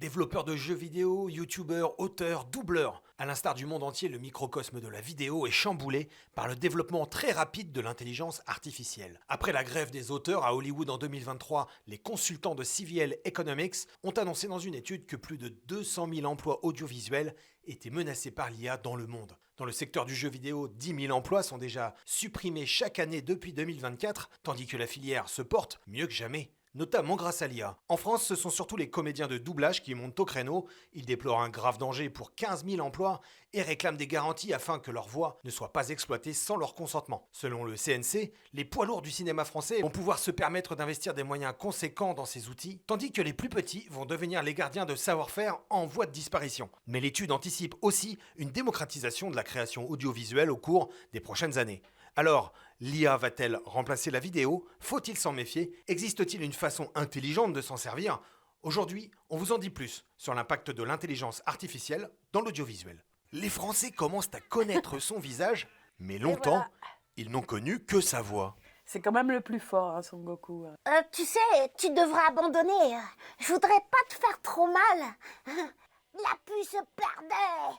Développeurs de jeux vidéo, youtubeurs, auteurs, doubleurs. À l'instar du monde entier, le microcosme de la vidéo est chamboulé par le développement très rapide de l'intelligence artificielle. Après la grève des auteurs à Hollywood en 2023, les consultants de CVL Economics ont annoncé dans une étude que plus de 200 000 emplois audiovisuels étaient menacés par l'IA dans le monde. Dans le secteur du jeu vidéo, 10 000 emplois sont déjà supprimés chaque année depuis 2024, tandis que la filière se porte mieux que jamais, notamment grâce à l'IA. En France, ce sont surtout les comédiens de doublage qui montent au créneau. Ils déplorent un grave danger pour 15 000 emplois et réclament des garanties afin que leur voix ne soit pas exploitée sans leur consentement. Selon le CNC, les poids lourds du cinéma français vont pouvoir se permettre d'investir des moyens conséquents dans ces outils, tandis que les plus petits vont devenir les gardiens de savoir-faire en voie de disparition. Mais l'étude anticipe aussi une démocratisation de la création audiovisuelle au cours des prochaines années. Alors, l'IA va-t-elle remplacer la vidéo? Faut-il s'en méfier? Existe-t-il une façon intelligente de s'en servir? Aujourd'hui, on vous en dit plus sur l'impact de l'intelligence artificielle dans l'audiovisuel. Les Français commencent à connaître son visage, mais longtemps, voilà. ils n'ont connu que sa voix. C'est quand même le plus fort, hein, Son Goku. Tu sais, tu devrais abandonner. Je voudrais pas te faire trop mal. La puce perdait.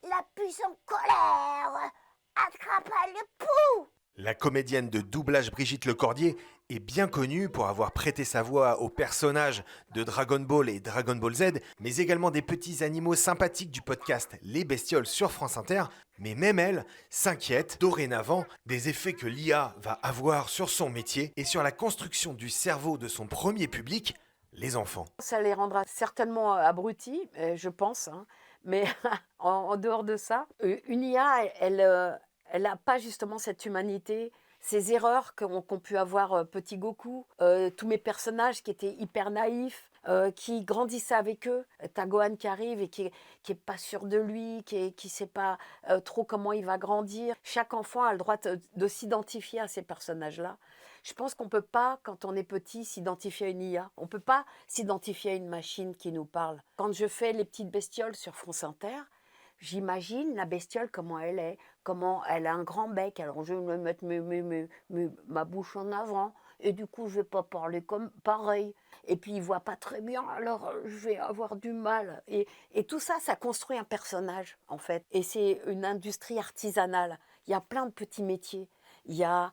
La puce en colère. Attrape le pouls. La comédienne de doublage Brigitte Lecordier est bien connue pour avoir prêté sa voix aux personnages de Dragon Ball et Dragon Ball Z, mais également des petits animaux sympathiques du podcast Les Bestioles sur France Inter. Mais même elle s'inquiète dorénavant des effets que l'IA va avoir sur son métier et sur la construction du cerveau de son premier public, les enfants. Ça les rendra certainement abrutis, je pense. Hein. Mais en dehors de ça, une IA, elle n'a pas justement cette humanité, ces erreurs qu'ont pu avoir Petit Goku, tous mes personnages qui étaient hyper naïfs, qui grandissaient avec eux. T'as Gohan qui arrive et qui est pas sûr de lui, qui sait pas trop comment il va grandir. Chaque enfant a le droit de s'identifier à ces personnages-là. Je pense qu'on peut pas, quand on est petit, s'identifier à une IA. On peut pas s'identifier à une machine qui nous parle. Quand je fais les petites bestioles sur France Inter, j'imagine la bestiole, comment elle est, comment elle a un grand bec. Alors je vais me mettre ma bouche en avant et du coup je vais pas parler comme pareil. Et puis il voit pas très bien, alors je vais avoir du mal. Et tout ça, ça construit un personnage en fait. Et c'est une industrie artisanale. Il y a plein de petits métiers. Il y a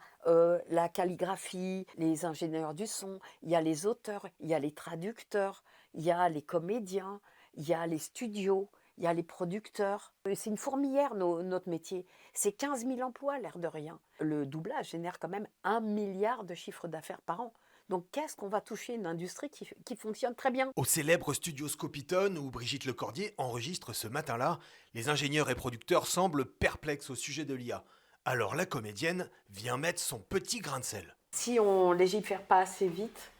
la calligraphie, les ingénieurs du son, il y a les auteurs, il y a les traducteurs, il y a les comédiens, il y a les studios. Il y a les producteurs. C'est une fourmilière, notre métier. C'est 15 000 emplois, l'air de rien. Le doublage génère quand même 1 milliard de chiffre d'affaires par an. Donc qu'est-ce qu'on va toucher? Une industrie qui fonctionne très bien. Au célèbre studio Scopitone, où Brigitte Lecordier enregistre ce matin-là, les ingénieurs et producteurs semblent perplexes au sujet de l'IA. Alors la comédienne vient mettre son petit grain de sel. Si on légifère pas assez vite,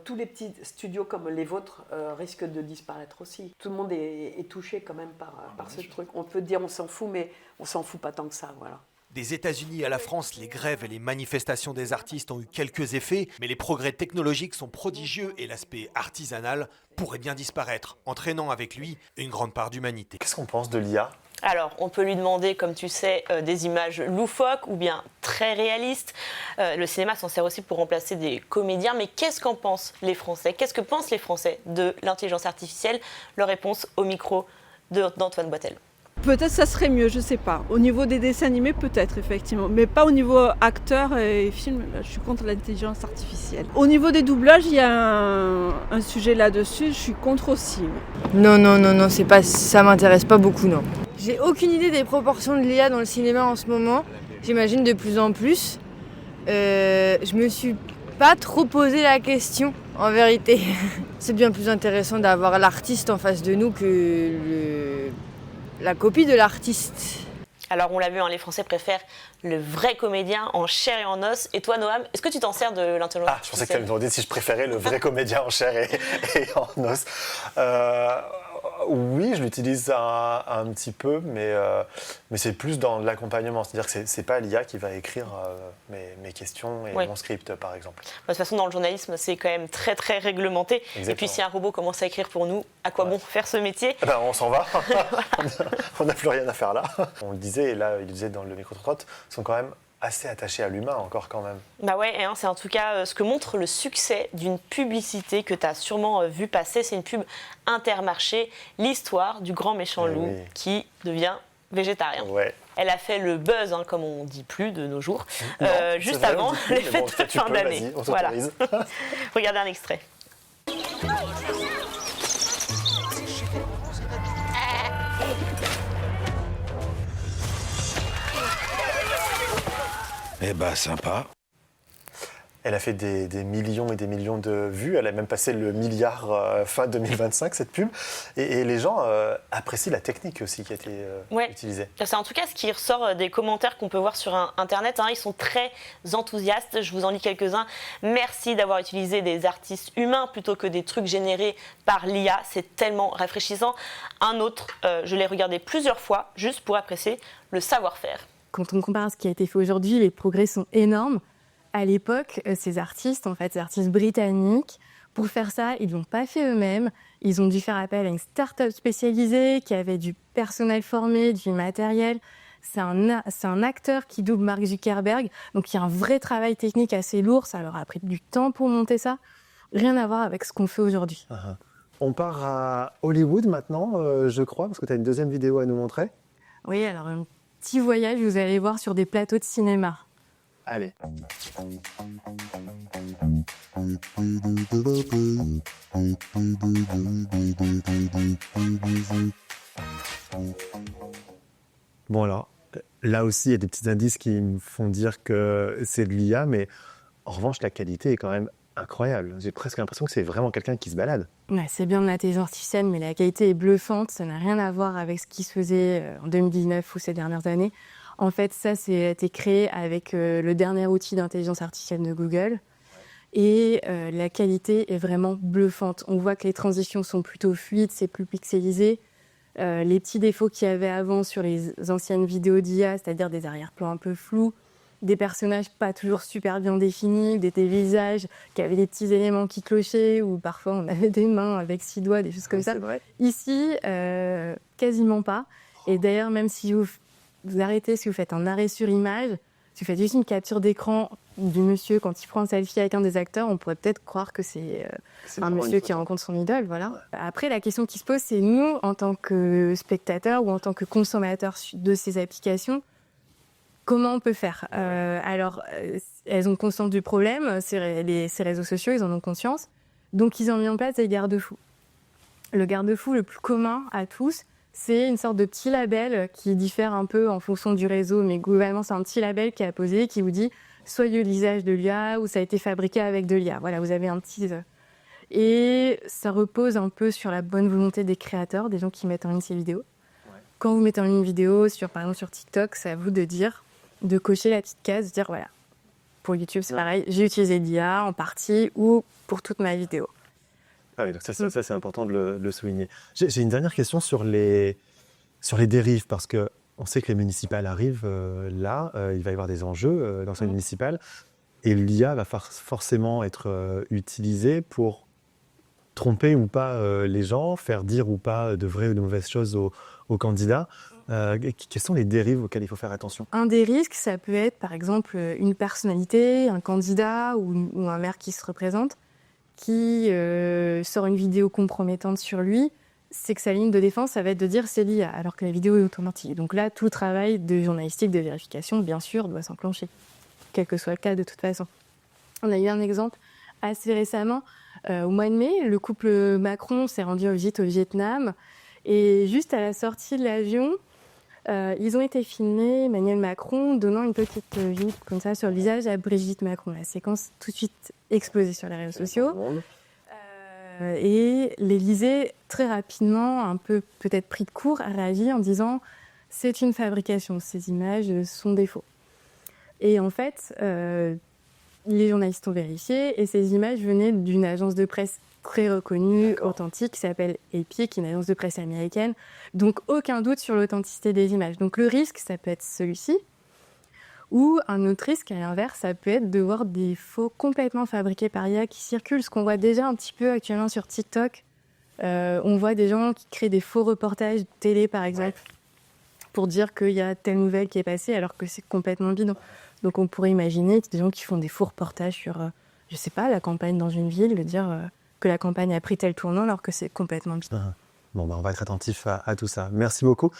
tous les petits studios comme les vôtres risquent de disparaître aussi. Tout le monde est touché quand même par ce truc. On peut dire on s'en fout, mais on s'en fout pas tant que ça, voilà. Des États-Unis à la France, les grèves et les manifestations des artistes ont eu quelques effets, mais les progrès technologiques sont prodigieux et l'aspect artisanal pourrait bien disparaître, entraînant avec lui une grande part d'humanité. Qu'est-ce qu'on pense de l'IA ? Alors, on peut lui demander, comme tu sais, des images loufoques ou bien très réalistes. Le cinéma s'en sert aussi pour remplacer des comédiens. Mais qu'est-ce qu'en pensent les Français? Qu'est-ce que pensent les Français de l'intelligence artificielle? Leur réponse au micro d'Antoine Boitel. Peut-être ça serait mieux, je sais pas. Au niveau des dessins animés, peut-être, effectivement. Mais pas au niveau acteur et film, là, je suis contre l'intelligence artificielle. Au niveau des doublages, il y a un sujet là-dessus, je suis contre aussi. Non, c'est pas, ça m'intéresse pas beaucoup, non. J'ai aucune idée des proportions de l'IA dans le cinéma en ce moment. J'imagine de plus en plus. Je me suis pas trop posé la question, en vérité. C'est bien plus intéressant d'avoir l'artiste en face de nous que la copie de l'artiste. Alors on l'a vu, hein, les Français préfèrent le vrai comédien en chair et en os. Et toi Noam, est-ce que tu t'en sers de l'intelligence artificielle? Je pensais que tu allais me demander si je préférais le vrai comédien en chair et en os. Oui, je l'utilise un petit peu, mais c'est plus dans l'accompagnement. C'est-à-dire que c'est pas l'IA qui va écrire mes questions et mon script, par exemple. De toute façon, dans le journalisme, c'est quand même très très réglementé. Exactement. Et puis si un robot commence à écrire pour nous, à quoi bon faire ce métier? On s'en va. On n'a plus rien à faire là. On le disait, et là, il le disait dans le micro-trottoir, sont quand même assez attachés à l'humain encore quand même. Bah ouais, hein, c'est en tout cas ce que montre le succès d'une publicité que tu as sûrement vu passer. C'est une pub Intermarché, l'histoire du grand méchant loup qui devient végétarien. Ouais. Elle a fait le buzz, hein, comme on dit plus de nos jours, Non, juste vrai, avant les fêtes de fin d'année. Vas-y, on Voilà. s'autorise. Regardez un extrait. Eh ben, sympa. Elle a fait des millions et des millions de vues. Elle a même passé le milliard fin 2025, cette pub. Et les gens apprécient la technique aussi qui a été utilisée. C'est en tout cas ce qui ressort des commentaires qu'on peut voir sur Internet. Hein. Ils sont très enthousiastes. Je vous en lis quelques-uns. Merci d'avoir utilisé des artistes humains plutôt que des trucs générés par l'IA. C'est tellement rafraîchissant. Un autre, je l'ai regardé plusieurs fois juste pour apprécier le savoir-faire. Quand on compare à ce qui a été fait aujourd'hui, les progrès sont énormes. À l'époque, ces artistes britanniques, pour faire ça, ils ne l'ont pas fait eux-mêmes. Ils ont dû faire appel à une start-up spécialisée qui avait du personnel formé, du matériel. C'est un acteur qui double Mark Zuckerberg. Donc, il y a un vrai travail technique assez lourd. Ça leur a pris du temps pour monter ça. Rien à voir avec ce qu'on fait aujourd'hui. Uh-huh. On part à Hollywood maintenant, je crois, parce que tu as une deuxième vidéo à nous montrer. Oui, alors un petit voyage, vous allez voir sur des plateaux de cinéma. Allez. Bon alors, là aussi, il y a des petits indices qui me font dire que c'est de l'IA, mais en revanche, la qualité est quand même incroyable. J'ai presque l'impression que c'est vraiment quelqu'un qui se balade. Ouais, c'est bien de l'intelligence artificielle, mais la qualité est bluffante. Ça n'a rien à voir avec ce qui se faisait en 2019 ou ces dernières années. En fait, ça, a été créé avec le dernier outil d'intelligence artificielle de Google. Et la qualité est vraiment bluffante. On voit que les transitions sont plutôt fluides, c'est plus pixelisé. Les petits défauts qu'il y avait avant sur les anciennes vidéos d'IA, c'est-à-dire des arrière-plans un peu flous, des personnages pas toujours super bien définis, des visages qui avaient des petits éléments qui clochaient, ou parfois on avait des mains avec 6 doigts, des choses comme ça. Vrai. Ici, quasiment pas. Et d'ailleurs, même si vous arrêtez, si vous faites un arrêt sur image, si vous faites juste une capture d'écran du monsieur quand il prend un selfie avec un des acteurs, on pourrait peut-être croire que c'est un monsieur qui rencontre son idole. Voilà. Ouais. Après, la question qui se pose, c'est nous, en tant que spectateurs ou en tant que consommateurs de ces applications, comment on peut faire Alors, elles ont conscience du problème, ces réseaux sociaux, ils en ont conscience. Donc, ils ont mis en place des garde-fous. Le garde-fou le plus commun à tous, c'est une sorte de petit label qui diffère un peu en fonction du réseau, mais globalement, c'est un petit label qui est apposé, qui vous dit soit l'usage de l'IA ou ça a été fabriqué avec de l'IA. Voilà, vous avez un petit... Et ça repose un peu sur la bonne volonté des créateurs, des gens qui mettent en ligne ces vidéos. Ouais. Quand vous mettez en ligne une vidéo, par exemple sur TikTok, c'est à vous de cocher la petite case, de dire voilà, pour YouTube, c'est pareil, j'ai utilisé l'IA en partie ou pour toute ma vidéo. Ah oui, donc ça c'est important de le souligner. J'ai une dernière question sur les dérives, parce qu'on sait que les municipales arrivent là, il va y avoir des enjeux dans ces municipales, et l'IA va forcément être utilisée pour tromper ou pas les gens, faire dire ou pas de vraies ou de mauvaises choses aux candidats. Quelles sont les dérives auxquelles il faut faire attention ? Un des risques, ça peut être par exemple une personnalité, un candidat ou un maire qui se représente, qui sort une vidéo compromettante sur lui. C'est que sa ligne de défense, ça va être de dire c'est l'IA, alors que la vidéo est authentique. Donc là, tout le travail de journalistique, de vérification, bien sûr, doit s'enclencher, quel que soit le cas de toute façon. On a eu un exemple assez récemment. Au mois de mai, le couple Macron s'est rendu en visite au Vietnam. Et juste à la sortie de l'avion, ils ont été filmés, Emmanuel Macron donnant une petite visite comme ça sur le visage à Brigitte Macron. La séquence tout de suite explosée sur les réseaux sociaux. Et l'Élysée, très rapidement, un peu peut-être pris de court, a réagi en disant « c'est une fabrication, ces images sont des faux ». Et en fait, les journalistes ont vérifié et ces images venaient d'une agence de presse très reconnue, authentique, qui s'appelle AP, qui est une agence de presse américaine. Donc, aucun doute sur l'authenticité des images. Donc, le risque, ça peut être celui-ci. Ou un autre risque, à l'inverse, ça peut être de voir des faux complètement fabriqués par IA qui circulent. Ce qu'on voit déjà un petit peu actuellement sur TikTok. On voit des gens qui créent des faux reportages télé, par exemple, pour dire qu'il y a telle nouvelle qui est passée, alors que c'est complètement bidon. Donc on pourrait imaginer des gens qui font des faux reportages sur, je sais pas, la campagne dans une ville, de dire que la campagne a pris tel tournant alors que c'est complètement bizarre. Bon, on va être attentif à tout ça. Merci beaucoup.